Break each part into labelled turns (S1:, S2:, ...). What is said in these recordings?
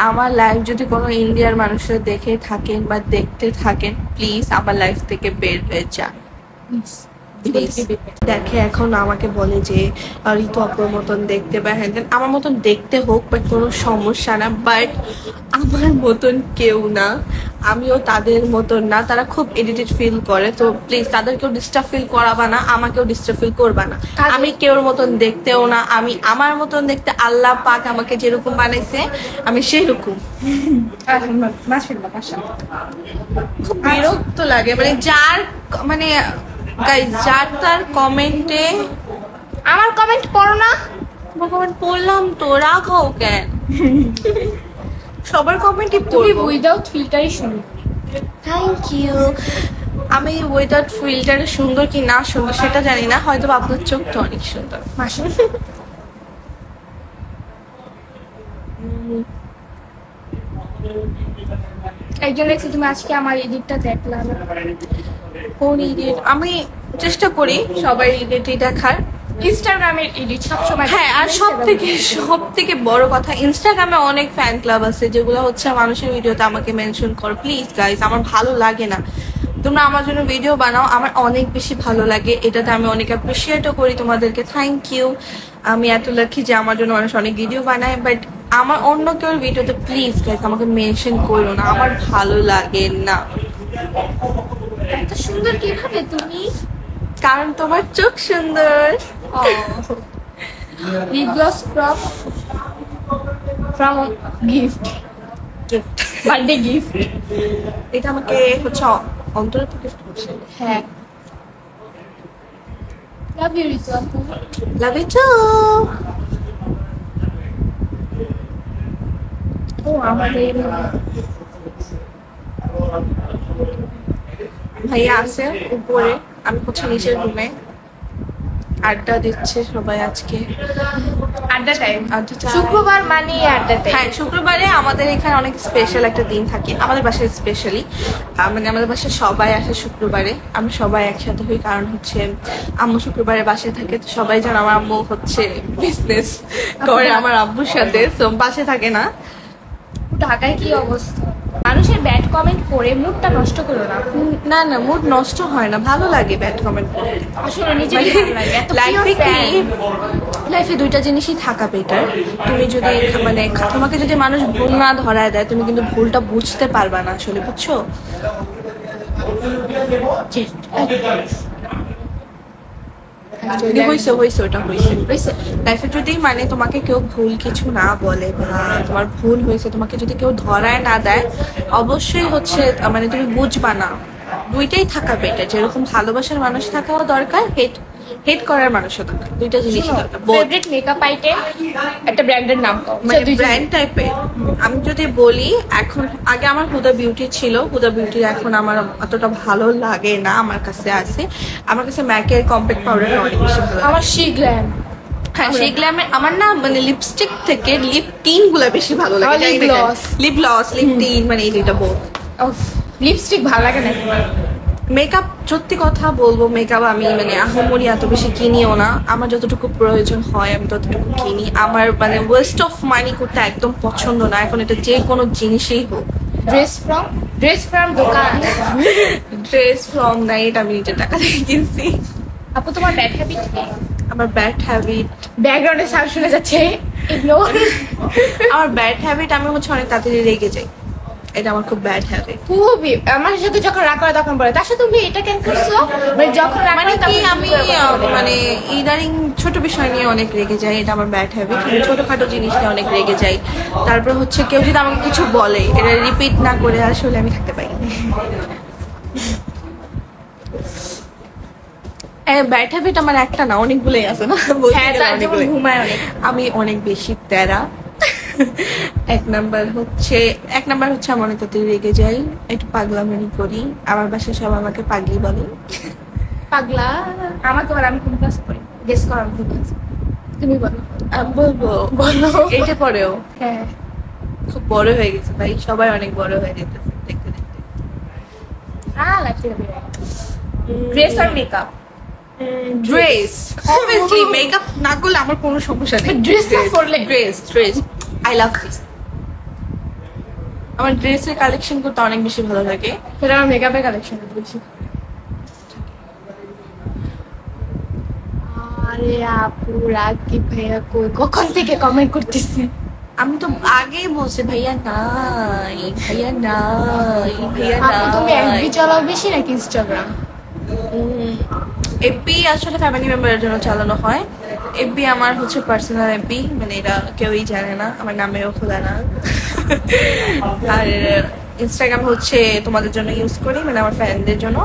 S1: আমার লাইফ যদি কোনো ইন্ডিয়ার মানুষরা দেখে থাকেন বা দেখতে থাকেন, প্লিজ আমার লাইফ থেকে বের হয়ে যান। দেখে এখন আমাকে বলে যে ঋতু আপুর মতন দেখতে বা হ্যান, আমার মতন দেখতে হোক, বাট কোনো সমস্যা না, বাট আমার মতন কেউ না, আমিও তাদের মতন না। তারা খুব এডিটেড ফিল করে, তো প্লিজ তাদেরকেও ডিস্টার্ব ফিল করাবা না, আমাকেও ডিস্টার্ব ফিল করবা না। আমি কেউর মতন দেখতেও না, আমি আমার মতন দেখতে আল্লাহ পাক আমাকে যেরকম বানাইছে আমি সেরকম। খুব বিরক্ত লাগে, মানে যার মানে গাইস যার তার কমেন্টে
S2: আমার কমেন্ট পড়ো না।
S1: কমেন্ট পড়লাম তো, রাখো কেন? সবার কমেন্টই
S2: তুমি উইদাউট ফিল্টারই শুনো।
S1: Thank you. আমি উইদাউট ফিল্টারে সুন্দর কি না সুন্দর সেটা জানি না, হয়তো আপনার চোখ তো অনেক সুন্দর।
S2: একজন লেখছে তুমি আজকে আমার এডিটটা দেখলাম।
S1: কোন এডিট? আমি চেষ্টা করি সবাই এডিটই দেখার।
S2: ইনস্টাগ্রামের এডিট সবসময়।
S1: হ্যাঁ, আর সব থেকে বড় কথা, ইনস্টাগ্রামে অনেক ফ্যান ক্লাব আছে যেগুলো হচ্ছে মানুষের ভিডিওতে আমাকে মেনশন করো। প্লিজ গাইজ, আমার ভালো লাগে না। তোমরা আমার জন্য ভিডিও বানাও, আমার অনেক বেশি ভালো লাগে, এটাতে আমি অনেক অ্যাপ্রিসিয়েটও করি তোমাদেরকে। Thank you. আমি এত লাকি যে আমার জন্য মানুষ অনেক ভিডিও বানায়, বাট আমার অন্য কেউ ভিডিওতে প্লিজ গাইজ আমাকে মেনশন করো না, আমার ভালো লাগে না।
S2: এত সুন্দর কিভাবে তুমি?
S1: কারণ তোমার চোখ সুন্দর।
S2: Lip gloss from gift birthday gift.
S1: এটা আমাকে হচ্ছে অন্তর থেকে গিফট করছে।
S2: হ্যাঁ, লাভ ইউ ঋতু আপু।
S1: Love you two.
S2: ও আমাদের
S1: ভাইয়া আছে উপরে, আমি হচ্ছে নিচের রুমে। আড্ডা দিচ্ছে সবাই আজকে।
S2: আড্ডা টাইম।
S1: আড্ডা
S2: শুক্রবার মানে আড্ডা টাইম।
S1: হ্যাঁ, শুক্রবারে আমাদের এখানে অনেক স্পেশাল একটা দিন থাকে আমাদের বাসায় স্পেশালি। মানে আমাদের বাসায় সবাই আসে শুক্রবারে, আমরা সবাই একসাথে হই। কারণ হচ্ছে আম্মু শুক্রবারে বাসায় থাকে, তো সবাই জানো আমার আম্মু হচ্ছে বিজনেস করে আমার আব্বুর সাথে, তো বাসায় থাকে না।
S2: ঢাকায় কি অবস্থা? মানুষের ব্যাড কমেন্ট করে মুডটা নষ্ট করো না।
S1: না না, মুড নষ্ট হয় না, ভালো লাগে ব্যাড কমেন্ট করতে।
S2: আসলে নিজেরই ভালো লাগে। এত
S1: লাইফে দুইটা জিনিসই থাকা বেটার। তুমি যদি মানে তোমাকে যদি মানুষ ভুল না ধরায় দেয়, তুমি কিন্তু ভুলটা বুঝতে পারবা না আসলে, বুঝছো? লাইফে যদি মানে তোমাকে কেউ ভুল কিছু না বলে বা তোমার ভুল হয়েছে তোমাকে যদি কেউ ধরায় না দেয়, অবশ্যই হচ্ছে মানে তুমি বুঝবা না। দুইটাই থাকা বেটার, যেরকম ভালোবাসার মানুষ থাকাও দরকার, হেট করার মানুষও দরকার, দুইটা জিনিসই দরকার।
S2: ফেভারিট মেকআপ আইটেম একটা ব্র্যান্ডের নাম কও,
S1: মানে ব্র্যান্ড টাইপের আমি যদি বলি, এখন আগে আমার হুদা বিউটি ছিল, হুদা বিউটি এখন আমার অতটা ভালো লাগে না, আমার কাছে আছে। আমার কাছে ম্যাকের কম্প্যাক্ট পাউডারটা অনেক বেশি ভালো।
S2: আমার শি গ্ল্যাম।
S1: হ্যাঁ, সেই গ্ল্যামের আমার না মানে লিপস্টিক থেকে লিপ টিন গুলা বেশি ভালো লাগে। লিপ গ্লস, লিপ টিন, মানে এই দুইটা বহুত।
S2: লিপস্টিক ভালো লাগে না।
S1: মেকআপ সত্যি কথা বলবো, মেকআপ আমি মানে আহমরি এত বেশি কিনিও না, আমার যতটুকু প্রয়োজন হয় আমি ততটুকু কিনি। আমার মানে ওয়েস্ট অফ মানি করতে একদম পছন্দ না এখন, এটা যে কোনো জিনিসেই হোক।
S2: ড্রেস ফ্রম দোকান।
S1: ড্রেস ফ্রম নাইট আমি নিজের টাকা দিয়ে কিনছি।
S2: আপু তোমার ব্যাড হ্যাবিট কি?
S1: আমার ব্যাড হ্যাবিট,
S2: ব্যাকগ্রাউন্ডে সাউন্ড শোনা যাচ্ছে,
S1: আমার ব্যাড হ্যাবিট আমি হচ্ছে অনেক তাড়াতাড়ি রেগে যাই, এটা আমার খুব ব্যাড হ্যাবিট।
S2: খুবই। আমার সাথে যখন রাগ করে তখন বলে, তার সাথে তুমি এটা কেন করছো, মানে যখন রাগ করে
S1: কি আমি মানে ইদানিং ছোট বিষয় নিয়ে অনেক রেগে যাই, এটা আমার ব্যাড হ্যাবিট। আমি ছোটখাটো জিনিস নিয়ে অনেক রেগে যাই। তারপর হচ্ছে কেউ যদি আমাকে কিছু বলে এটা রিপিট না করে আসলে আমি থাকতে পারি না। ব্যাড হ্যাবিট আমার একটা না, অনেকগুলোই আছে না। আমি অনেক বেশি তেরা। এক নাম্বার হচ্ছে আমি অনেক তাড়াতাড়ি রেগে যাই, একটু পাগলামি করি। আমার বাসায় সব আমাকে পাগলি বলে।
S2: পাগলা আমাকে বলে। আমি কোন ক্লাসে পড়ি গেস করো? আমি কোন ক্লাসে? তুমি বলো।
S1: বলবো এইটা পরেও।
S2: হ্যাঁ,
S1: খুব বড় হয়ে গেছে ভাই, সবাই অনেক বড় হয়ে যেতেছে দেখতে দেখতে।
S2: ড্রেস আর মেকআপ?
S1: ড্রেস অবভিয়াসলি, মেকআপ না করলে আমার কোনো সমস্যা নেই।
S2: ড্রেস না করলে?
S1: Dress I love this. আমার ড্রেসের কালেকশন করতে অনেক বেশি ভালো লাগে।
S2: সেটা আমার মেকআপের কালেকশন বেশি। আরে আপু রাকিব ভাইয়া কই, কখন থেকে কমেন্ট করতেছি?
S1: আমি তো আগেই বলছি ভাইয়া নাই, ভাইয়া নাই, ভাইয়া
S2: আপু তুমি
S1: নাই।
S2: এফবি চালাও বেশি নাকি ইনস্টাগ্রাম?
S1: এফবি আসলে ফ্যামিলি মেম্বারের জন্য চালানো হয়। এফবি আমার হচ্ছে পার্সোনাল এফবি, মানে এটা কেউই জানে না, আমার নামেও খোলা না। আর ইনস্টাগ্রাম হচ্ছে তোমাদের জন্য ইউজ করি, মানে আমার ফ্যানদের জন্য।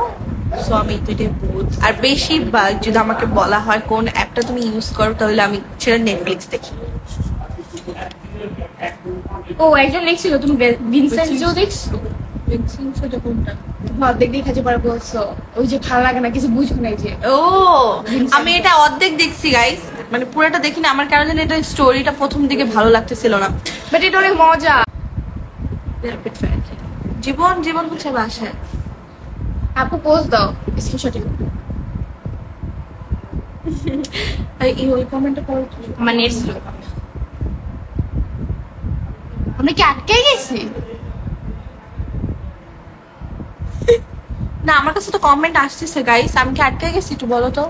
S1: সো আমি দুইটাই বুঝ। আর বেশিরভাগ যদি আমাকে বলা হয় কোন অ্যাপটা তুমি ইউজ করো, তাহলে আমি সেটা নেটফ্লিক্স দেখি।
S2: ও একজন লিখছিল তুমি ভিনসেন্টও দেখছো?
S1: ভিনসেন্ট কোনটা?
S2: অর্ধেক দেখাতে পারে বলছো, ওই যে ভালো লাগে না কিছু বুঝো না যে।
S1: ও আমি এটা অর্ধেক দেখছি গাইস, মানে পুরোটা দেখিনি। আমার কারণে এটা স্টোরিটা প্রথম দিকে ভালো লাগতেছিল না,
S2: বাট এটা অনেক মজা।
S1: র্যাপিড ফায়ার জীবন জীবন হচ্ছে বাসায়।
S2: আপু পোস্ট দাও স্ক্রিনশট।
S1: এই ওই কমেন্টটা পড়ো।
S2: আমার নেট স্লো। আমরা কি আটকে গেছি?
S1: না আমার কাছে তো কমেন্ট আসতেছে গাইস, আমি কি আটকে গেছি একটু বলো তো।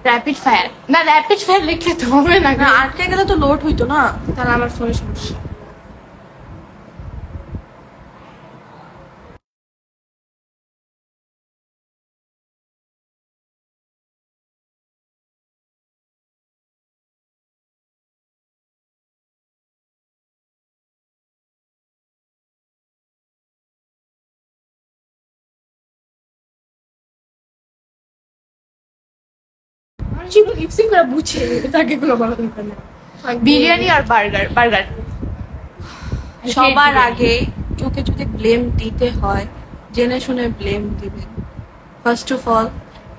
S2: র্যাপিড ফায়ার না, র্যাপিড ফায়ার লিখলে তো হবে না।
S1: না আটকে গেলে তো লোড হইতো না।
S2: তাহলে আমার ফোনের সমস্যা। যেগুলো লিপসিং করে বুঝে তাকে গুলো বলা দরকার না। বিরিয়ানি আর বার্গার। বার্গার
S1: সবার আগে কেউকে যদি ব্লেম দিতে হয়, জেনে শুনে ব্লেম দিবেন। ফার্স্ট অফ অল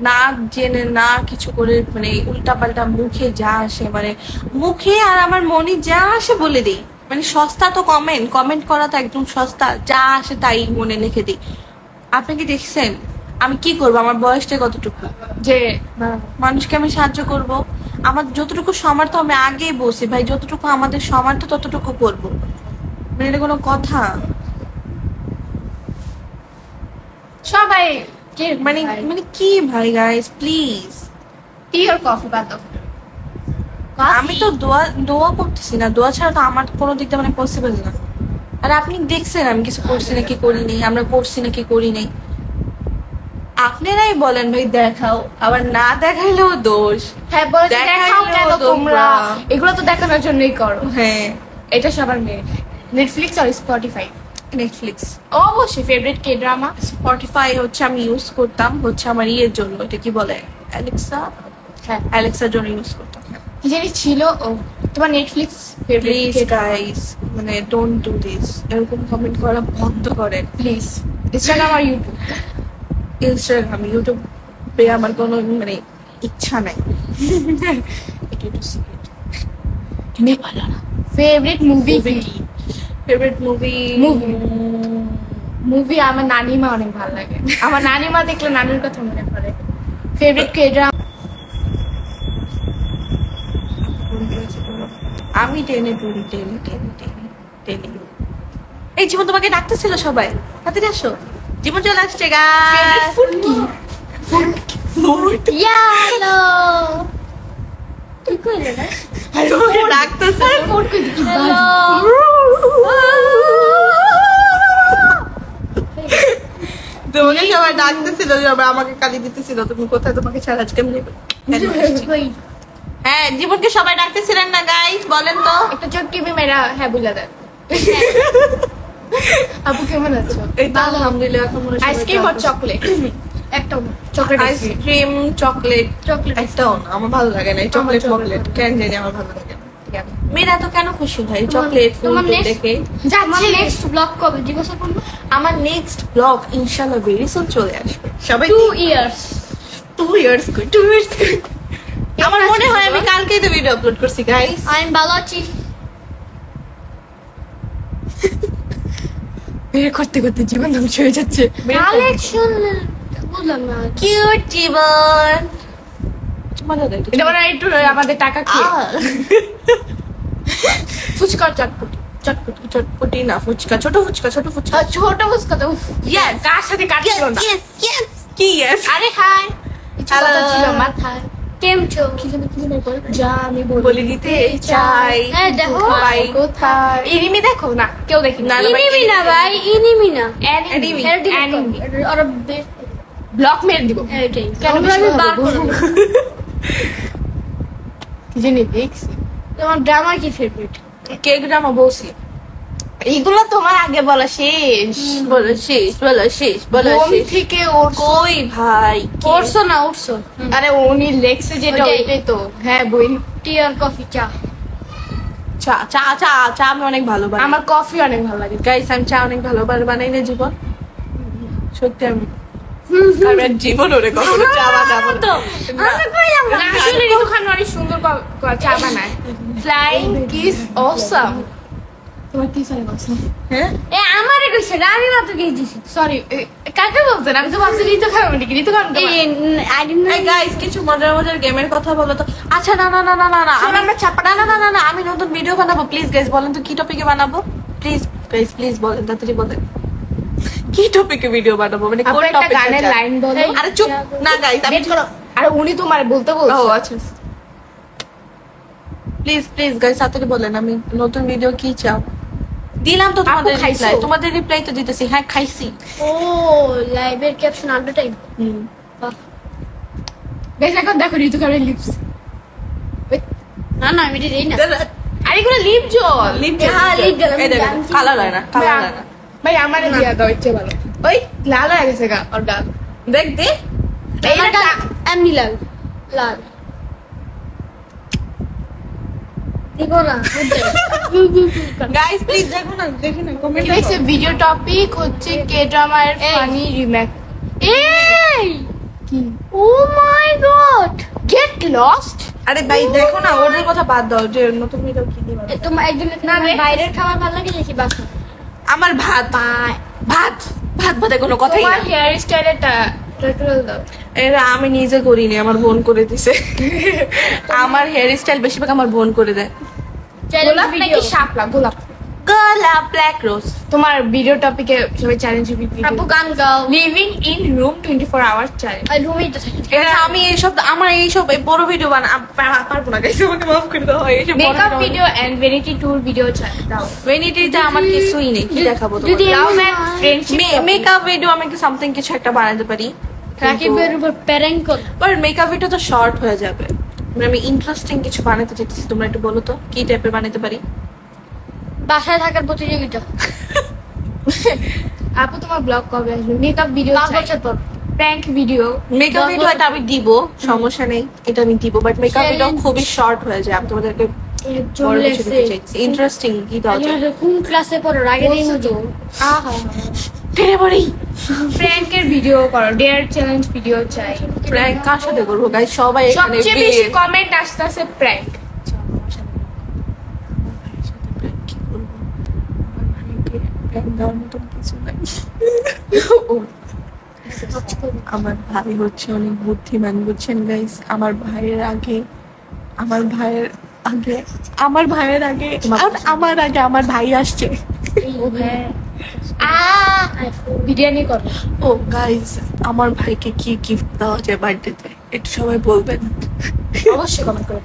S1: না জেনে না কিছু করে, মানে উল্টাপাল্টা মুখে যা আসে, মানে মুখে আর আমার মনে যা আসে বলে দিই। মানে সস্তা তো কমেন্ট, কমেন্ট করা তো একদম সস্তা, যা আসে তাই মনে লিখে দিই। আপনি কি দেখছেন আমি কি করবো? আমার বয়সটা কতটুকু
S2: যে
S1: মানুষকে আমি সাহায্য করব? আমার যতটুকু সামর্থ্য, আমি আগেই বলছি ভাই, যতটুকু আমাদের সামর্থ্য ততটুকু করবো। মানে এটা কোনো কথা?
S2: সবাই কে
S1: মানে মানে কি ভাই গাইস প্লিজ।
S2: টি আর কফি বাদ দাও।
S1: আমি তো দোয়া দোয়া করতেছি না, দোয়া ছাড়া তো আমার কোনো দিক দিয়ে মানে পসিবল না। আর আপনি দেখছেন আমি কিছু করছি নাকি করিনি, আমরা করছি নাকি করি নাই। আপনারাই বলেন ভাই দেখাও, আবার না দেখাইলেও দোষ।
S2: হ্যাঁ বলে দেখাও কেন
S1: দেখাইলেও
S2: তোমরা? এগুলো তো দেখানোর জন্যই করো।
S1: হ্যাঁ
S2: এটা সবার মেয়ে। নেটফ্লিক্স আর স্পটিফাই।
S1: নেটফ্লিক্স
S2: অবশ্যই ফেভারিট কে ড্রামা।
S1: স্পটিফাই হচ্ছে আমি ইউজ করতাম হচ্ছে আমার ইয়ের জন্য, এটা কি বলে অ্যালেক্সা,
S2: হ্যাঁ
S1: অ্যালেক্সার জন্য ইউজ করতাম।
S2: কি জানি ছিল। ও তোমার নেটফ্লিক্স ফেভারিট
S1: প্লিজ গাইস, মানে ডোন্ট ডু দিস, এরকম কমেন্ট করা বন্ধ করেন
S2: প্লিজ। ইনস্টাগ্রাম আর ইউটিউব।
S1: ইনস্টাগ্রাম ইউটিউবে আমার কোনো মানে ইচ্ছা নাই।
S2: এটা একটু সিক্রেট। তুমি ভালো না। ফেভারিট মুভি কি?
S1: ফেভারিট মুভি
S2: মুভি আমার নানিমা অনেক ভালো লাগে। আমার নানিমা দেখলে নানির কথা মনে পড়ে। Favourite K drama?
S1: আমি টেনে পড়ি, টেনে টেনে টেনে টেনে। এই জীবন তোমাকে ডাকতেছিল সবাই, তাড়াতাড়ি আসো। জীবন চলে আসছে
S2: ফেভারিট
S1: গাইস।
S2: ফুড কি? ফুড ইয়ালো তুই কইলে না?
S1: তোমাকে ডাকতেছে।
S2: ফুড কই কি?
S1: তোমাকে সবাই ডাকতেছিল, সবাই আমাকে গালি দিতেছিল, তুমি কোথায়, তোমাকে ছাড়া আজকে আমি নেবো। হ্যাঁ জীবনকে সবাই ডাকতেছিলেন না গাইস, বলেন তো।
S2: একটা চোখ টিভি মেরা হ্যাঁ বুঝা দেন। আপু কেমন আছো?
S1: এই তো আলহামদুলিল্লাহ। এখন মনে হয়
S2: আইসক্রিম আর চকলেট? একটা চকলেট
S1: আইসক্রিম চকলেট
S2: চকলেট
S1: একটাও না, আমার ভালো লাগে না চকলেট
S2: chocolate
S1: চকলেট, কেন জানি আমার ভালো লাগে না। মেয়েরা তো কেন খুশি ভাই চকলেট ফুল
S2: তোমার next-
S1: দেখে।
S2: যাচ্ছে নেক্সট ব্লগ কবে জিজ্ঞাসা করবো?
S1: আমার নেক্সট ব্লগ ইনশাআল্লাহ ভেরি সুন চলে আসবে। সবাই
S2: 2 ইয়ার্স
S1: 2 ইয়ার্স কই 2 ইয়ার্স আমার মনে হয় আমি কালকেই তো ভিডিও আপলোড করছি গাইস।
S2: আমি ভালো আছি।
S1: বের করতে করতে জীবন ধ্বংস হয়ে যাচ্ছে।
S2: কালেকশন বুঝলাম না।
S1: কিউট জীবন মজা দেয়
S2: এটা মানে একটু আমাদের টাকা খেয়ে ফুচকার চটপটি। চটপটি
S1: চটপটি না, ফুচকা, ছোট ফুচকা, ছোট ফুচকা।
S2: ছোট ফুচকা তো
S1: Yes.
S2: কার সাথে কাটছিল না
S1: Yes, yes, কি yes?
S2: আরে হাই
S1: Hello.
S2: কথা ছিল মাথায় কেম চো কি জানি বল যা আমি
S1: বলে দিতে চাই
S2: হ্যাঁ দেখো
S1: ভাই
S2: কোথায় ইনিমি দেখো না কেউ দেখি
S1: না, না, ভাই,
S2: ইনিমি না ভাই ইনিমি না
S1: Enemy.
S2: এনিমি আর ব্লক মেরে দিব
S1: এইটাই
S2: কেন আমি বার করব কি জানি দেখছি তোমার ড্রামা কি ফেভারিট
S1: কেক ড্রামা বলছি,
S2: এইগুলো তোমার আগে বলা শেষ
S1: বলো শেষ, বলো শেষ, বলো
S2: ঘুম
S1: শেষ।
S2: থেকে
S1: কই ভাই কি?
S2: উঠছো না উঠছো আরে উনি লেখছে যেটা
S1: ওইটাই।
S2: ওইটাই তো হ্যাঁ বই টি আর কফি চা
S1: চা চা চা চা আমি অনেক ভালো বানাই।
S2: আমার কফি অনেক ভালো লাগে
S1: গাইস আমি চা অনেক ভালো বানাই না জীবন, সত্যি আমি আর জীবন ওরে কখনো চা বানাবো না।
S2: না, আসলে ঋতু খান অনেক সুন্দর চা বানায় ফ্লাইং কিস অসাম তোমার কি সরি বলছো
S1: হ্যাঁ
S2: এ আমারে কইছে না আমি মাত্র গিয়েছি সরি কাকে বলছেন আমি তো ভাবছি ঋতু খান মানে কি ঋতু খান আই ডিডন্ট
S1: এই গাইস কিছু মজার মজার গেমের কথা বলো তো। আচ্ছা না না না না না না
S2: শোনো, আমরা
S1: না না না না না আমি নতুন ভিডিও বানাবো, প্লিজ গাইস বলেন তো কি টপিকে বানাবো, প্লিজ গাইস প্লিজ বলেন, তাড়াতাড়ি বলেন কি টপিকে ভিডিও বানাবো, মানে কোন
S2: আপনি একটা
S1: টপিকটা
S2: গানের লাইন বলো
S1: আরে চুপ না গাইস আমি
S2: বের করো আরে উনি তোমার বলতে
S1: ও
S2: বলছো
S1: আচ্ছা প্লিজ প্লিজ গাইস তাড়াতাড়ি বলেন আমি নতুন ভিডিও কি চাও। দিলাম তো তোমাদের
S2: আপু খাইছো?
S1: রিপ্লাই, তোমাদের রিপ্লাই তো দিতেছি, হ্যাঁ খাইছি।
S2: ও লাইভের ক্যাপশন আন্ডার টাইম বেশ এখন দেখো ঋতু খানের লিপস না না আমি এটা দেই না আরে এগুলো লিপ জল
S1: লিপ
S2: হ্যাঁ লিপ জল
S1: এই দেখো কালার হয় না, কালার হয় না।
S2: ভাই আমারে দিয়া দাও ইচ্ছে ভালো ওই লাল হয়ে গেছে গা ওর গাল
S1: দেখ দে
S2: এইটা এমনি লাল লাল দিব না
S1: গাইস প্লিজ দেখো না, দেখো না কমেন্ট
S2: গাইস ভিডিও টপিক হচ্ছে কে ড্রামার ফানি রিমেক এই কি ও মাই গড গেট লস্ট
S1: আরে ভাই দেখো না ওদের কথা বাদ দাও, যে নতুন ভিডিও কি দিবা।
S2: তোমার একজন না বাইরের খাবার ভালো লাগে নাকি বাসা
S1: আমার ভাত ভাত ভাত ভাতে কোনো কথাই
S2: তোমার
S1: না।
S2: হেয়ার স্টাইলটা টিউটোরিয়াল দাও
S1: এরা আমি নিজে করিনি, আমার বোন করে দিছে। আমার হেয়ার স্টাইল বেশিরভাগ আমার বোন করে দেয়।
S2: গোলাপ নাকি শাপলা গোলাপ
S1: গোলাপ ব্ল্যাক রোজ।
S2: তোমার ভিডিও টপিকে সবাই চ্যালেঞ্জ ভিডিও আপু গান গাও living in room 24 hours challenge আর রুমেই তো থাকি
S1: এটা আমি এইসব আমার এইসব বড় ভিডিও পারবো না গাইস, আমাকে মাফ করে দাও। এইসব
S2: makeup video and vanity tour video দাও
S1: ভ্যানিটিতে আমার কিছুই নেই, কি দেখাবো
S2: যদি
S1: তোমাকে?
S2: Love and friendship
S1: makeup video আমি কি সামথিং কিছু একটা বানাতে পারি,
S2: রাকিবের উপর প্যারেন্ট কর
S1: বাট মেকআপ ভিডিও তো শর্ট হয়ে যাবে। মানে আমি ইন্টারেস্টিং কিছু বানাতে চাইতেছি, তোমরা একটু বলো তো কি টাইপের বানাতে পারি।
S2: বাসায় থাকার প্রতিযোগিতা আপু তোমার ব্লগ কবে আসবে মেকআপ ভিডিও 5 বছর পর প্র্যাঙ্ক ভিডিও
S1: মেকআপ ভিডিও এটা আমি দিব, সমস্যা নেই, এটা আমি দিব, বাট মেকআপ ভিডিও খুবই শর্ট হয়ে যায়। আমি তোমাদেরকে বড় কিছু দিতে চাইছি, ইন্টারেস্টিং কি দাও
S2: কোন ক্লাসে পড়ো আগে দিন তো আহা
S1: টেনে পড়ি।
S2: প্র্যাঙ্কের ভিডিও করো ডেয়ার চ্যালেঞ্জ ভিডিও চাই
S1: প্র্যাঙ্ক কার সাথে করবো গাইস? সবাই এখানে
S2: সবচেয়ে বেশি কমেন্ট আসতেছে প্র্যাঙ্ক
S1: আমার ভাই হচ্ছে অনেক বুদ্ধিমান, বুঝছেন গাইস? আমার ভাইয়ের আগে আমার ভাইয়ের আগে আমার ভাইয়ের আগে আমার আগে আমার ভাই আসছে।
S2: বিরিয়ানি করো
S1: ও গাইস আমার ভাইকে কি গিফট দেওয়া যায় বার্থডেতে একটু সবাই বলবেন।
S2: অবশ্যই কমেন্ট করো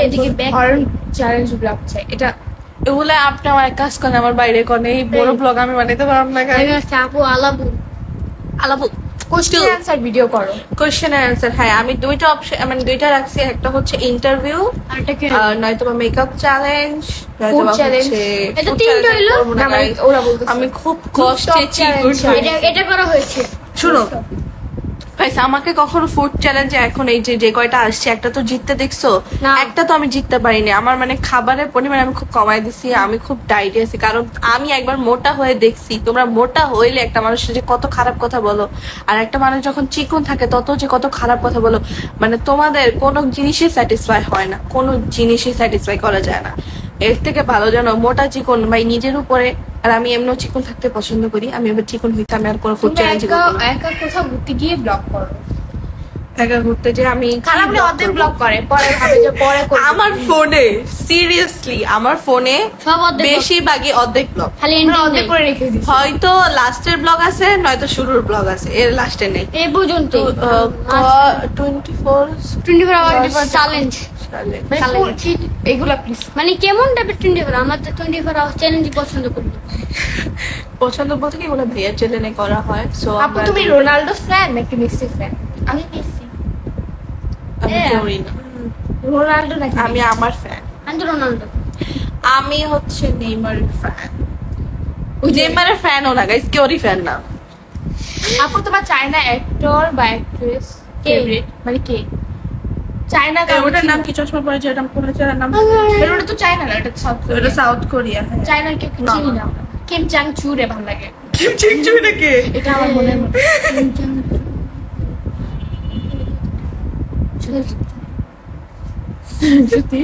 S2: এদিকে ব্যাক চ্যালেঞ্জ ব্লগ চাই এটা
S1: এগুলো আপনি আমার এক কাজ করেন, আমার বাইরে কোন এই বড় ব্লগ আমি বানাইতে পারলাম না গাইস।
S2: আপু আলাবু
S1: আলাপু
S2: কোশ্চেন অ্যানসার ভিডিও করো
S1: কোশ্চেন এন্ড অ্যান্সার। হ্যাঁ আমি দুইটা অপশন মানে দুইটা রাখছি, একটা হচ্ছে ইন্টারভিউ
S2: আর এটা কি
S1: নয়তো বা মেকআপ চ্যালেঞ্জ,
S2: ফুড চ্যালেঞ্জ এটা তিনটা হইলো না ওরা বলতে
S1: আমি খুব কষ্টে
S2: এটা করা হয়েছে
S1: শুনো গাইস, আমাকে কখনো ফুড চ্যালেঞ্জে এখন এই যে কয়টা আসছে একটা তো জিততে দেখছো,
S2: না।
S1: একটা তো আমি জিততে পারিনি। আমার মানে খাবারের পরিমাণ আমি খুব কমাই দিছি, আমি খুব ডায়েটে আছি, কারণ আমি একবার মোটা হয়ে দেখছি তোমরা মোটা হইলে একটা মানুষের যে কত খারাপ কথা বলো, আর একটা মানুষ যখন চিকন থাকে তত যে কত খারাপ কথা বলো। মানে তোমাদের কোনো জিনিসই স্যাটিসফাই হয় না, কোনো জিনিসই স্যাটিসফাই করা যায় না। এর থেকে ভালো জানো মোটা চিকন ভাই নিজের উপরে, আর আমি এমনিও চিকন থাকতে পছন্দ করি, আমি এবার চিকন হইতে আমি আর কোনো ফুড চ্যালেঞ্জ করবো না।
S2: একা কোথাও ঘুরতে গিয়ে ব্লগ করো
S1: একা ঘুরতে যে আমি
S2: খারাপ হলে অর্ধেক ব্লগ করে, পরে ভাবে যে পরে করব।
S1: আমার ফোনে সিরিয়াসলি আমার ফোনে
S2: সব অর্ধেক
S1: বেশিরভাগই অর্ধেক ব্লগ,
S2: খালি
S3: আমরা অর্ধেক করে রেখে দিছি।
S1: হয়তো লাস্টের ব্লগ আছে নয়তো শুরুর ব্লগ আছে, এর লাস্টে নেই।
S2: এই পর্যন্ত
S1: 24
S2: 24 আওয়ার চ্যালেঞ্জ।
S3: মানে এগুলা প্লিজ
S2: মানে কেমন টাইপের 24 আমার তো 24 আওয়ার চ্যালেঞ্জ পছন্দ করি।
S1: পছন্দ বলতে কি এগুলো ভাইয়ার চ্যানেলে করা হয়। সো
S3: আপু তুমি রোনাল্ডো ফ্যান নাকি মেসি ফ্যান?
S2: আমি মেসি,
S1: আমি করি না,
S3: রোনাল্ডো নাকি
S1: আমি আমার ফ্যান।
S2: আমি তো রোনাল্ডো।
S1: আমি হচ্ছে নেইমারের ফ্যান। ওই নেইমারের ফ্যানও না গাইস, কেউরই ফ্যান না।
S3: আপু তোমার চায়না অ্যাক্টর বা অ্যাক্ট্রেস
S2: কে?
S3: ফেভারিট মানে কে? চায়না
S1: ওটার নাম কি, চশমা পরে যেটা পড়েছে ওটার নাম?
S3: ওটা তো চায়না না, এটা সাউথ
S1: ওটা
S3: কোরিয়া।
S1: South Korea. হ্যাঁ
S3: চায়নার কেউ
S1: না,
S3: চিনি
S1: না।
S3: না। কিম চাং চু রে ভালো লাগে,
S1: কিম চিং চু নাকি?
S3: এটা আমার মনের মতো। সত্যি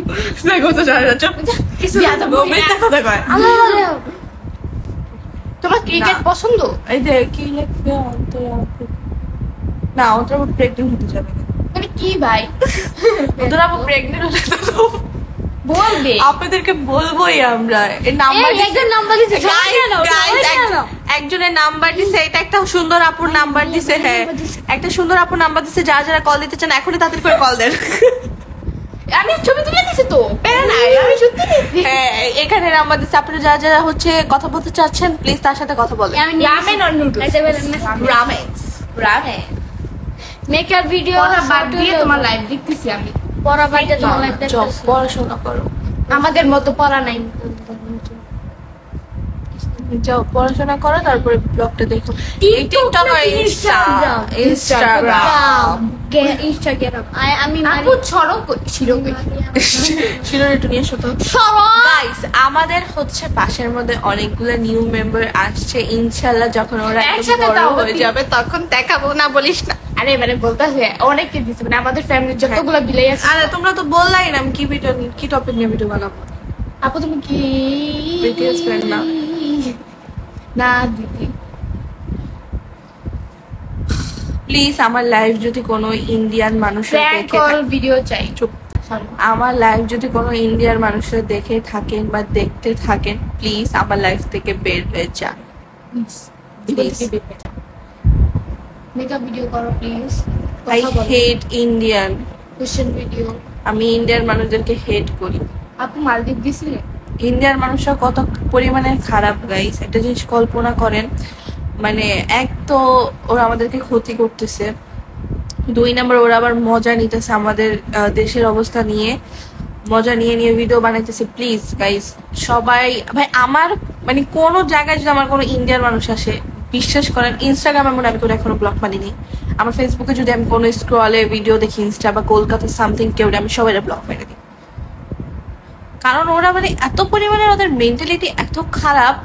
S1: দেখো তো জানা যাচ্ছে
S3: কিছু জানতে
S1: মিথ্যা কথা কয়।
S3: তোমার ক্রিকেট
S1: না।
S3: পছন্দ?
S1: এই যে কি লিখবে অন্তরা, না অন্তরা প্রেগনেন্ট হতে যাবে না।
S3: মানে কি ভাই
S1: অন্তরা প্রেগনেন্ট হলে তো
S3: বলবে?
S1: আপনাদেরকে বলবোই আমরা। এর নাম্বার
S2: এই একজন নাম্বার দিছে, সবাই জানো, সবাই জানো।
S1: একজনের নাম্বার দিছে, এটা একটা সুন্দর আপুর নাম্বার দিছে। হ্যাঁ একটা সুন্দর আপুর নাম্বার দিছে, যারা যারা কল দিতে চান এখনই তাড়াতাড়ি করে কল দেন।
S3: আমি ছবি তুলে দিছি তো, প্যারা নাই, আমি সত্যি দিছি।
S1: হ্যাঁ এখানে নাম্বার দিছে, আপনারা যারা যারা হচ্ছে কথা বলতে চাচ্ছেন প্লিজ তার সাথে কথা বলেন।
S2: আমি
S3: রামেন আর noodles?
S1: Ramen
S3: ramen
S2: makeup video
S3: পড়া বাদ দিয়ে তোমার লাইভ দেখতেছি আমি।
S2: পড়া বাদ দিয়ে তোমার লাইফ
S1: চল পড়াশোনা করো,
S3: আমাদের মতো পড়া নাই।
S1: যাও পড়াশোনা করো তারপরে ব্লগটা দেখো। এই টিকটক আর
S2: ইনস্টাগ্রাম।
S1: ইনস্টাগ্রাম
S2: ইনস্টাগ্রাম আমি
S3: আপু ছড়ো ছিল
S1: শিরোর একটু নিয়ে এসো তো। গাইস আমাদের হচ্ছে পাশের মধ্যে অনেকগুলো নিউ মেম্বার আসছে, ইনশাল্লাহ যখন ওরা একটু
S3: একসাথে
S1: বড়
S3: তাও
S1: হয়ে
S3: কি?
S1: যাবে তখন দেখাবো, না বলিস না।
S3: আরে মানে বলতেছে অনেককে দিচ্ছে, মানে আমাদের ফ্যামিলির যতগুলো বিলাই আছে।
S1: আরে তোমরা তো বললাই না আমি কি ভিডিও কি টপিক নিয়ে ভিডিও বানাবো।
S3: আপু তুমি কি
S1: BTS fan না।
S3: না দিদি
S1: প্লিজ আমার লাইভ যদি কোনো ইন্ডিয়ান মানুষের
S3: প্র্যাঙ্ক
S1: দেখে
S3: কল
S1: থাকে-
S3: ভিডিও চাই।
S1: চুপ।
S3: Sorry.
S1: আমার লাইভ যদি কোনো ইন্ডিয়ার মানুষের দেখে থাকেন বা দেখতে থাকেন প্লিজ আমার লাইফ থেকে বের হয়ে যান। Please.
S3: মেকআপ ভিডিও করো please.
S1: I hate Indian.
S3: Question video.
S1: আমি ইন্ডিয়ার মানুষদেরকে হেট করি।
S3: আপু মালদ্বীপ গেছিলে?
S1: ইন্ডিয়ার মানুষরা কত পরিমাণে খারাপ গাইস, একটা জিনিস কল্পনা করেন। মানে এক তো ওরা আমাদেরকে ক্ষতি করতেছে, 2 নাম্বার ওরা আবার মজা নিতেছে আমাদের দেশের অবস্থা নিয়ে, মজা নিয়ে নিয়ে ভিডিও বানাইতেছে। প্লিজ গাইস সবাই ভাই আমার মানে কোনো জায়গায় যদি আমার কোনো ইন্ডিয়ান মানুষ আসে বিশ্বাস করেন, ইনস্টাগ্রামে মনে আমি কোনো এখনো ব্লগ বানিনি, আমার ফেসবুকে যদি আমি কোনো স্ক্রলে ভিডিও দেখি ইনস্টা বা কলকাতা সামথিং কেউ আমি সবাই ব্লগ মেরে দিই। কারণ ওরা মানে এত পরিমাণে ওদের মেন্টালিটি এত খারাপ,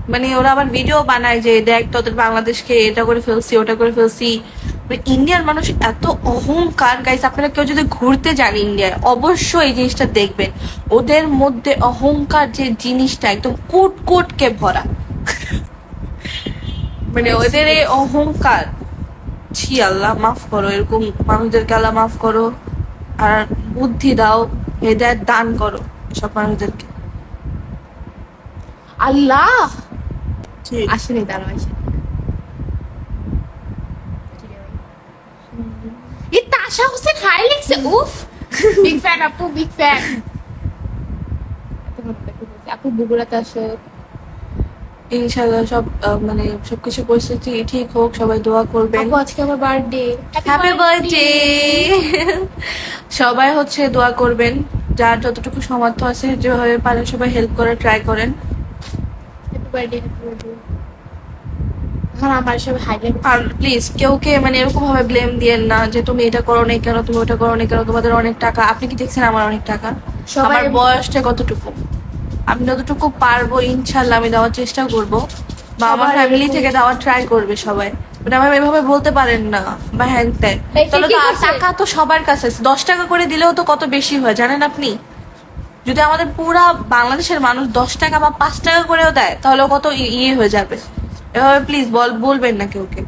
S1: মানে ওরা আবার ভিডিও বানায় যে দেখ তোদের বাংলাদেশকে এটা করে ফেলছি ওটা করে ফেলছি। ইন্ডিয়ান মানুষ এত অহংকার গাইস, আপনারা কেউ যদি ঘুরতে যান ইন্ডিয়ায় অবশ্যই এই জিনিসটা দেখবেন, ওদের মধ্যে অহংকার যে জিনিসটা একদম কুট কুটকে ভরা। মানে ওদের এই অহংকার, ছি আল্লাহ মাফ করো, এরকম মানুষদেরকে আল্লাহ মাফ করো আর বুদ্ধি দাও, হেদায়েত দান করো সব মানুষদেরকে।
S3: আল্লাহ
S1: জি।
S3: আসেনি, দাঁড়াও আসে। এই তাশা হোসেন হাই লিখছে, উফ বিগ ফ্যান আপু, বিগ ফ্যান। আপু বগুড়াতে আসো।
S1: ইনশাআল্লাহ সব মানে সবকিছু পরিস্থিতি ঠিক হোক, সবাই দোয়া করবেন।
S3: আপু আজকে আমার বার্থডে।
S1: Happy birthday. সবাই হচ্ছে দোয়া করবেন, যার যতটুকু সামর্থ্য আছে যেভাবে পারেন সবাই হেল্প করার ট্রাই করেন।
S3: Happy birthday, happy birthday. এখন আমার সব হাইলাইট।
S1: আর প্লিজ কেউকে মানে এরকম ভাবে ব্লেম দিয়েন না যে তুমি এটা করো নাই কেন, তুমি ওটা করো নাই কেন, তোমাদের অনেক টাকা। আপনি কি দেখছেন আমার অনেক টাকা?
S3: সবাই-
S1: আমার বয়সটা কতটুকু, আমি যতটুকু পারবো ইনশাল্লাহ আমি দেওয়ার চেষ্টা করব, বা আমার
S3: সবার
S1: ফ্যামিলি
S3: এরকম-
S1: থেকে দেওয়ার ট্রাই করবে সবাই। বাট আমার এভাবে বলতে পারেন না বা হ্যান ত্যান।
S2: এই
S1: তাহলে
S2: কি
S1: তো
S2: করছে?
S1: টাকা তো সবার কাছে আছে, 10 টাকা করে দিলেও তো কত বেশি হয় জানেন আপনি? যদি আমাদের পুরা বাংলাদেশের মানুষ 10 টাকা বা 5 টাকা করেও দেয় তাহলে কত ইয়ে হয়ে যাবে। এভাবে প্লিজ বলবেন না কেউকে।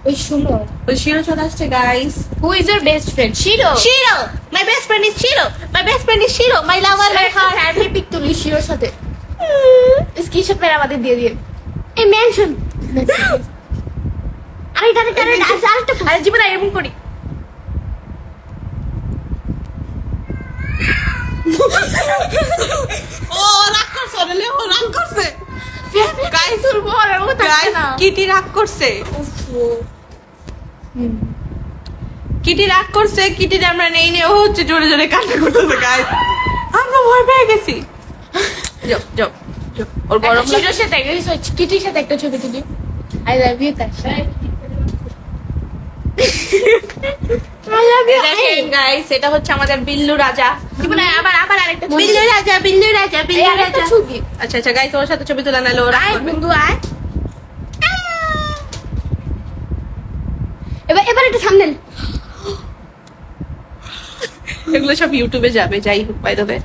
S2: ওই শুনো,
S1: ওই শিরো চলে আসছে guys.
S2: Who is your best friend? Shiro.
S1: Shiro, my best friend is Shiro, my best friend is Shiro, my lover, my heart.
S2: Family pic তুলি শিরোর সাথে, স্ক্রিনশট মেরে আমাদের দিয়ে দিন। এই মেনশন আরে এটা আরে জীবনে এরকম করি।
S1: ও রাগ করছে রে, ও রাগ করছে
S2: গাইস তুলবো আর ও থাকবে
S1: গাইস।
S2: না।
S1: কিটি রাগ করছে, কিটি রাগ করছে। কিটির আমরা নেই নে, ও হচ্ছে জোরে জোরে কান্না করতেছে গাইস। আমরা ভয় পেয়ে গেছি। যাও যাও যাও, ওর গরম লাগে।
S2: শিরোর সাথে কিটির সাথে একটা ছবি তুলি। আই লাভ ইউ তার আই লাভ ইউ।
S1: দেখেন গাইস, এটা হচ্ছে আমাদের বিল্লু রাজা।
S2: জীবনে আবার আরেকটা ছবি।
S1: বিল্লু রাজা, বিল্লু রাজা,
S2: এই
S1: বিল্লু
S2: আরেকটা
S1: রাজা।
S2: ছবি।
S1: আচ্ছা আচ্ছা গাইস, ওর সাথে ছবি তোলা নাইলে ওরা
S2: আয় বন্ধু আয়। এবার একটা থাম্বনেল।
S1: এগুলো সব ইউটিউবে যাবে, যাই হোক by the way.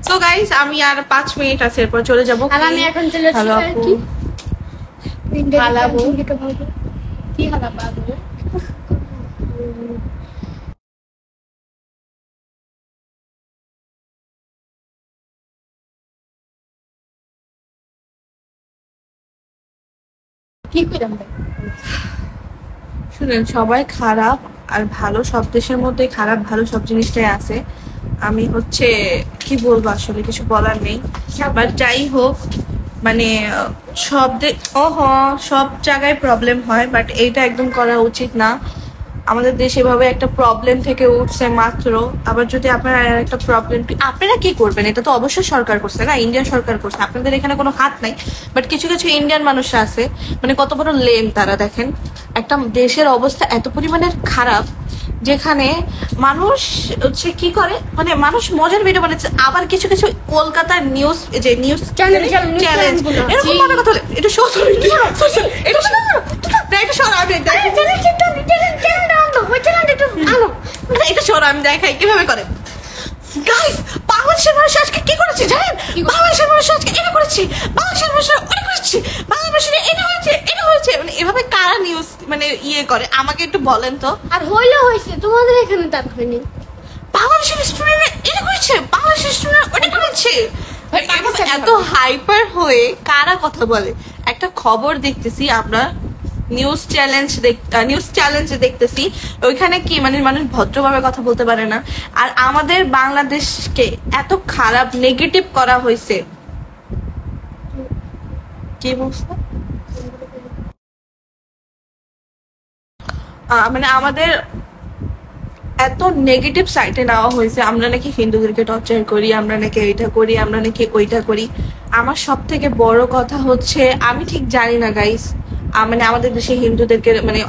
S1: So guys, আমি আর 5 মিনিট আছে, এরপর চলে যাবো।
S2: আর আমি এখন চলে যাচ্ছি
S1: হ্যালো
S2: আর
S1: আপু।
S2: কি
S1: হালাবো।
S2: কি হালাবো? কি কইলাম ভাই?
S1: শুনেন, সবাই খারাপ আর ভালো, সব দেশের মধ্যে খারাপ ভালো সব জিনিসটাই আছে। আমি হচ্ছে কি বলবো, আসলে কিছু বলার নেই। বাট যাই হোক, মানে সব জায়গায় প্রবলেম হয়, বাট এইটা একদম করা উচিত না। আমাদের দেশ এভাবে একটা প্রবলেম থেকে উঠছে মাত্র, আবার যদি আপনারা একটা প্রবলেম, আপনারা কি করবেন? এটা তো অবশ্যই সরকার করছে না, ইন্ডিয়ান সরকার করছে, আপনাদের এখানে কোনো হাত নাই। বাট কিছু কিছু ইন্ডিয়ান মানুষ আছে, মানে কত বড় লেম তারা। দেখেন, একটা দেশের অবস্থা এত পরিমাণের খারাপ, যেখানে মানুষ হচ্ছে কি করে, মানে মানুষ মজার ভিডিও বানাচ্ছে। আবার কিছু কিছু কলকাতার নিউজ, যে নিউজ চ্যালেঞ্জ, এরকম মনে কথা বলে, এটা সব এটা এটা সর, আমি দেখাই কিভাবে করে। গাইস, বাংলাদেশের মানুষ আজকে কি করেছে জানেন? বাংলাদেশের মানুষ আজকে এটা করেছে, বাংলাদেশের মানুষ ওটা করেছে, বাংলাদেশের এটা হয়েছে, এটা হয়েছে। মানে এভাবে কারা নিউজ মানে ইয়ে করে, আমাকে একটু বলেন তো।
S2: আর হয়েছে তোমাদের এখানে তার হয়নি।
S1: বাংলাদেশের স্টুডেন্ট এটা করেছে, বাংলাদেশের স্টুডেন্ট ওটা করেছে। এত হাইপার হয়ে কারা কথা বলে? একটা খবর দেখতেছি আমরা, নিউজ চ্যালেঞ্জ দেখতেছি, ওইখানে কি মানে মানুষ ভদ্রভাবে কথা বলতে পারে না। আর আমাদের বাংলাদেশকে এত খারাপ নেগেটিভ করা হয়েছে। কি বলছো? মানে আমাদের এত নেগেটিভ সাইডে নেওয়া হয়েছে, আমরা নাকি হিন্দুদেরকে টর্চার করি, আমরা নাকি এইটা করি, আমরা নাকি ওইটা করি। আমার সব থেকে বড় কথা হচ্ছে, আমি ঠিক জানি না গাইস, মানে আমাদের দেশে হিন্দুদেরকে মানে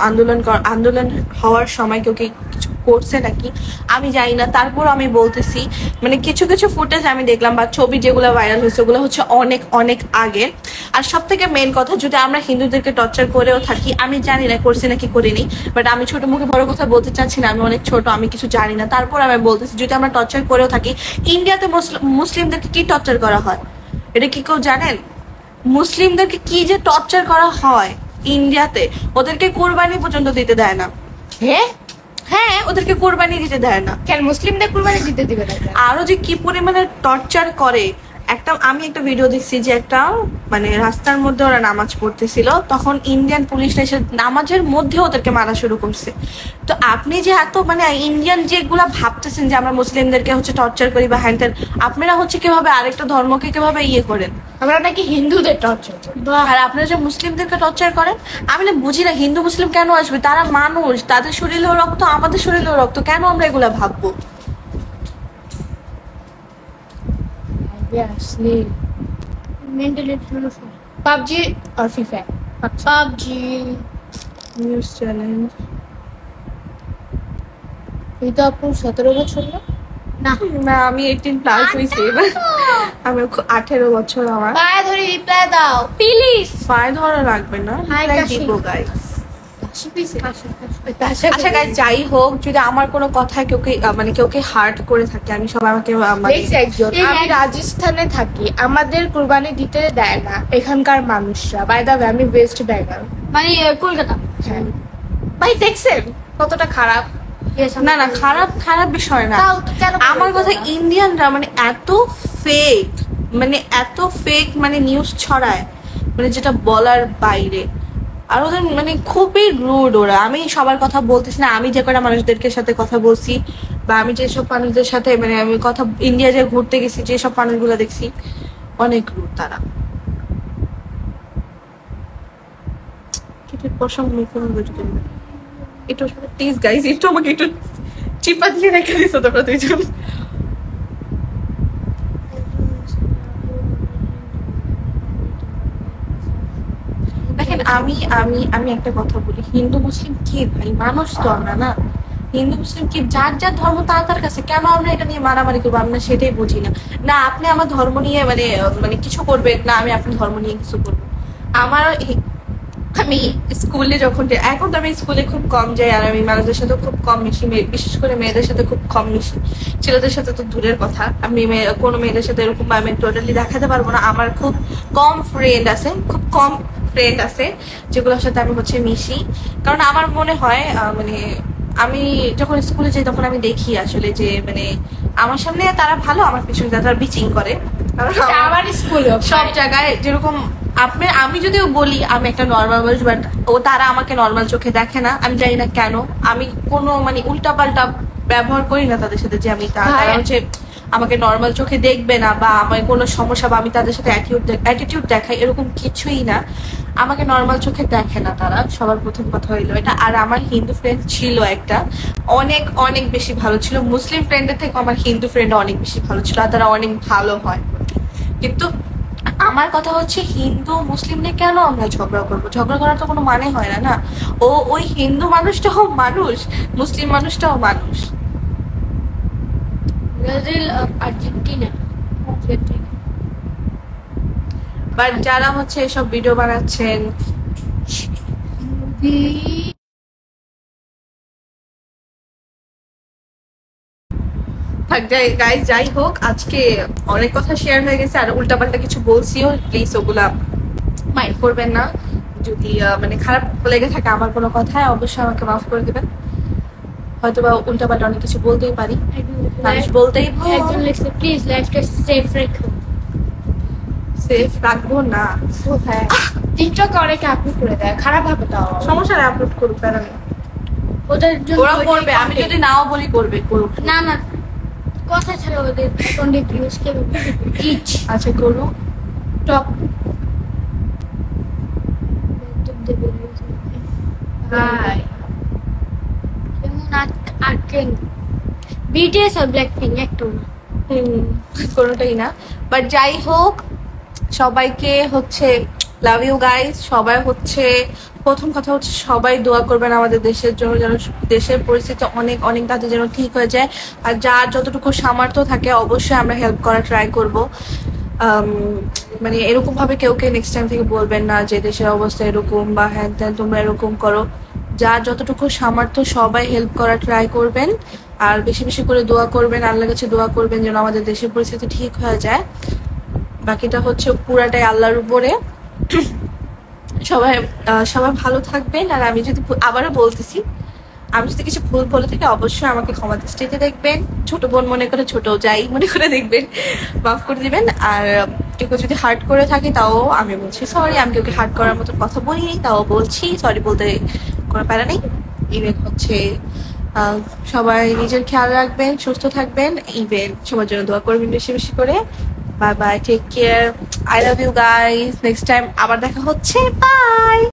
S1: আন্দোলন হওয়ার সময় কেউ কি কিছু করছে নাকি আমি জানি না। তারপর আমি বলতেছি, মানে কিছু কিছু ফুটেজ আমি দেখলাম বা ছবি যেগুলো ভাইরাল হয়েছে, ওগুলো হচ্ছে অনেক অনেক আগের। আর সব থেকে মেন কথা, যদি আমরা হিন্দুদেরকে টর্চার করেও থাকি, আমি জানি না করছি নাকি করিনি, বাট আমি ছোট মুখে বড় কথা বলতে চাচ্ছি না, আমি অনেক ছোট, আমি কিছু জানি না। তারপর আমি বলতেছি, যদি আমরা টর্চার করেও থাকি, ইন্ডিয়াতে মুসলিমদেরকে কি টর্চার করা হয় এটা কি কেউ জানেন? মুসলিমদেরকে কি যে টর্চার করা হয় ইন্ডিয়াতে, ওদেরকে কোরবানি পর্যন্ত দিতে দেয় না। হ্যাঁ, ওদেরকে কোরবানি দিতে দেয় না।
S2: কেন মুসলিমদের কুরবানি দিতে দিবে না?
S1: আরো যে কি পরিমাণে টর্চার করে। আমি একটা ভিডিও দেখছি যে একটা মানে রাস্তার মধ্যে ওরা নামাজ পড়তেছিল, তখন ইন্ডিয়ান পুলিশরা এসে নামাজের মধ্যে ওদেরকে মারা শুরু করছে। তো আপনি যে এত মানে ইন্ডিয়ান যেগুলা ভাবতেছেন যে আমরা মুসলিমদেরকে হচ্ছে টর্চার করি বা হ্যান, আপনারা হচ্ছে কিভাবে আরেকটা ধর্মকে কিভাবে ইয়ে করেন?
S2: আমরা নাকি হিন্দুদের টর্চার করি,
S1: আর আপনারা যে মুসলিমদেরকে টর্চার করেন, আমি না বুঝি না হিন্দু মুসলিম কেন আসবে? তারা মানুষ, তাদের শরীরেও রক্ত, আমাদের শরীরেও রক্ত, কেন আমরা এগুলা ভাববো?
S2: পাবজি আর free fire. PUBG
S1: news challenge.
S2: এই তো আপু 17 বছর না?
S1: না, আমি 18 প্লাস হইছি এবার। আমি 18 বছর আমার।
S2: পায়ে ধরে রিপ্লাই দাও প্লিজ।
S1: পায়ে ধরা লাগবে না,
S2: হাই
S1: রিপ্লাই
S2: কাশি।
S1: দিব গাইস।
S2: আচ্ছা
S1: আচ্ছা গাইস, যাই হোক, যদি আমার কোনো কথায় কেউকে হার্ট করে থাকে, আমি সবাই আমাকে
S2: একজন, আমি রাজস্থানে থাকি, আমাদের কুরবানি দিতে দেয় না এখানকার মানুষরা। বাই দা ওয়ে, আমি ওয়েস্ট বেঙ্গল, মানে কলকাতা। হ্যাঁ, ভাই দেখছেন কতটা খারাপ?
S1: না না, খারাপ খারাপ বিষয় না।
S2: তাও তো কেন
S1: আমার কথা
S2: বলবো না?
S1: ইন্ডিয়ানরা মানে এত ফেক, মানে এত ফেক, মানে নিউজ ছড়ায়, মানে যেটা বলার বাইরে। আর ওদের মানে খুবই রুড ওরা। আমি সবার কথা বলতেছি না, আমি যে কটা মানুষদেরকে সাথে কথা বলছি বা আমি যেসব মানুষদের সাথে মানে আমি কথা ইন্ডিয়া যে ঘুরতে গেছি, যেসব মানুষগুলো দেখছি অনেক রুড তারা। একটু প্লিজ গাইজ, একটু আমাকে একটু চিপা দিয়ে রেখে দিছো তোমরা দুইজন। দেখেন আমি আমি আমি একটা কথা বলি, হিন্দু মুসলিম কি ভাই, মানুষ তো আমরা না। হিন্দু মুসলিম কি, যার যার ধর্ম তার তার কাছে, কেন আমরা এটা নিয়ে মারামারি করবো? আমরা সেটাই বুঝি না। না আপনি আমার ধর্ম নিয়ে মানে মানে কিছু করবেন না, আমি আপনার ধর্ম নিয়ে কিছু করবো। আমার আমি স্কুলে যখন এখন তো আমি স্কুলে খুব কম যাই, আর আমি মানুষদের সাথে খুব কম মিশি, বিশেষ করে মেয়েদের সাথে খুব কম মিশি। ছেলেদের সাথে তো দূরের কথা, আমি কোনো মেয়েদের সাথে এরকম আমি টোটালি দেখাতে পারবো না। আমার খুব কম ফ্রেন্ড আছে, খুব কম ফ্রেন্ড আছে যেগুলোর সাথে আমি হচ্ছে মিশি। কারণ আমার মনে হয় মানে আমি যখন স্কুলে যাই তখন আমি দেখি আসলে যে মানে আমার সামনে তারা ভালো, আমার পিছনে তারা বিচিং করে।
S2: আমার স্কুলে
S1: সব জায়গায় যেরকম আমি যদিও বলি আমি একটা নর্মাল মানুষ, বাট তারা আমাকে নর্মাল চোখে দেখে না। আমি জানি না কেন, আমি কোনো মানে উল্টাপাল্টা ব্যবহার করি না তাদের সাথে যে আমি তারা হচ্ছে আমাকে নর্মাল চোখে দেখবে না, বা আমার কোনো সমস্যা বা আমি তাদের সাথে অ্যাটিটিউড দেখাই, এরকম কিছুই না। আমাকে নর্মাল চোখে দেখে না তারা, সবার প্রথম কথা হইলো এটা। আর আমার হিন্দু ফ্রেন্ড ছিল একটা, অনেক অনেক বেশি ভালো ছিল। মুসলিম ফ্রেন্ডের থেকে আমার হিন্দু ফ্রেন্ড অনেক বেশি ভালো ছিল, আর তারা অনেক ভালো হয়। কিন্তু আমার কথা হচ্ছে হিন্দু মুসলিম নিয়ে কেন আমরা ঝগড়া করবো? ঝগড়া করার তো কোনো মানে হয় না। না ওই হিন্দু মানুষটাও মানুষ, মুসলিম মানুষটাও মানুষ।
S2: ব্রাজিল আর্জেন্টিনা
S1: বাট যারা হচ্ছে এসব ভিডিও বানাচ্ছেন, গাইস যাই হোক, আজকে অনেক কথা শেয়ার হয়ে গেছে, আর উল্টাপাল্টা কিছু বলছিও, প্লিজ ওগুলা মাইন্ড করবেন না। যদি মানে খারাপ লেগে থাকে আমার কোনো কথায়, অবশ্যই আমাকে মাফ করে দেবেন। হয়তো বা উল্টাপাল্টা অনেক কিছু বলতেই পারি, মানুষ বলতেই
S2: একজন লিখছে প্লিজ লাইফটা সেফ রেখো।
S1: সেফ রাখবো না।
S2: হ্যাঁ, টিকটক অনেকে আপলোড করে দেয়, খারাপ ভাবে তাও
S1: সমস্যা নেই, আপলোড করুক, প্যারা নেই।
S2: ওদের জন্য
S1: ওরা করবে, আমি যদি নাও বলি করবে, করুক।
S2: না না কথা ছাড়া ওদের অ্যাকাউন্টে ভিউজ কে রিচ
S1: আচ্ছা করুক।
S2: টপ হাই যেমন আর্কেন বিটিএস আর ব্ল্যাকপিঙ্ক একটু না,
S1: কোনোটাই না। বাট যাই হোক, সবাইকে হচ্ছে লাভ ইউ গাইস। সবাই হচ্ছে প্রথম কথা হচ্ছে সবাই দোয়া করবেন আমাদের দেশের জন্য, যেন দেশের পরিস্থিতি অনেক অনেক তাদের যেন ঠিক হয়ে যায়। আর যার যতটুকু সামর্থ্য থাকে অবশ্যই আমরা হেল্প করার ট্রাই করব। মানে এরকম ভাবে কেউ নেক্সট টাইম থেকে বলবেন না যে দেশের অবস্থা এরকম বা হ্যান ত্যান, তোমরা এরকম করো। যার যতটুকু সামর্থ্য সবাই হেল্প করার ট্রাই করবেন, আর বেশি বেশি করে দোয়া করবেন, আল্লাহর কাছে দোয়া করবেন যেন আমাদের দেশের পরিস্থিতি ঠিক হয়ে যায়। বাকিটা হচ্ছে পুরাটাই আল্লাহর উপরে। সবাই সবাই ভালো থাকবেন। আর আমি যদি আবারও বলতেছি, আমি যদি কিছু ভুল বলে থাকি অবশ্যই আমাকে ক্ষমা দৃষ্টিতে দেখবেন। ছোট বোন মনে করে, ছোট যাই মনে করে দেখবেন, মাফ করে দিবেন। আর কেউ যদি হার্ট করে থাকে তাও আমি বলছি সরি। আমি কেউকে হার্ট করার মতো কথা বলিনি, তাও বলছি সরি, বলতে কোনো প্যারা নেই। ইভেন হচ্ছে সবাই নিজের খেয়াল রাখবেন, সুস্থ থাকবেন। ইভেন সবার জন্য দোয়া করবেন বেশি বেশি করে। Bye bye, take care, I love you guys. Next time আবার দেখা হচ্ছে, বাই।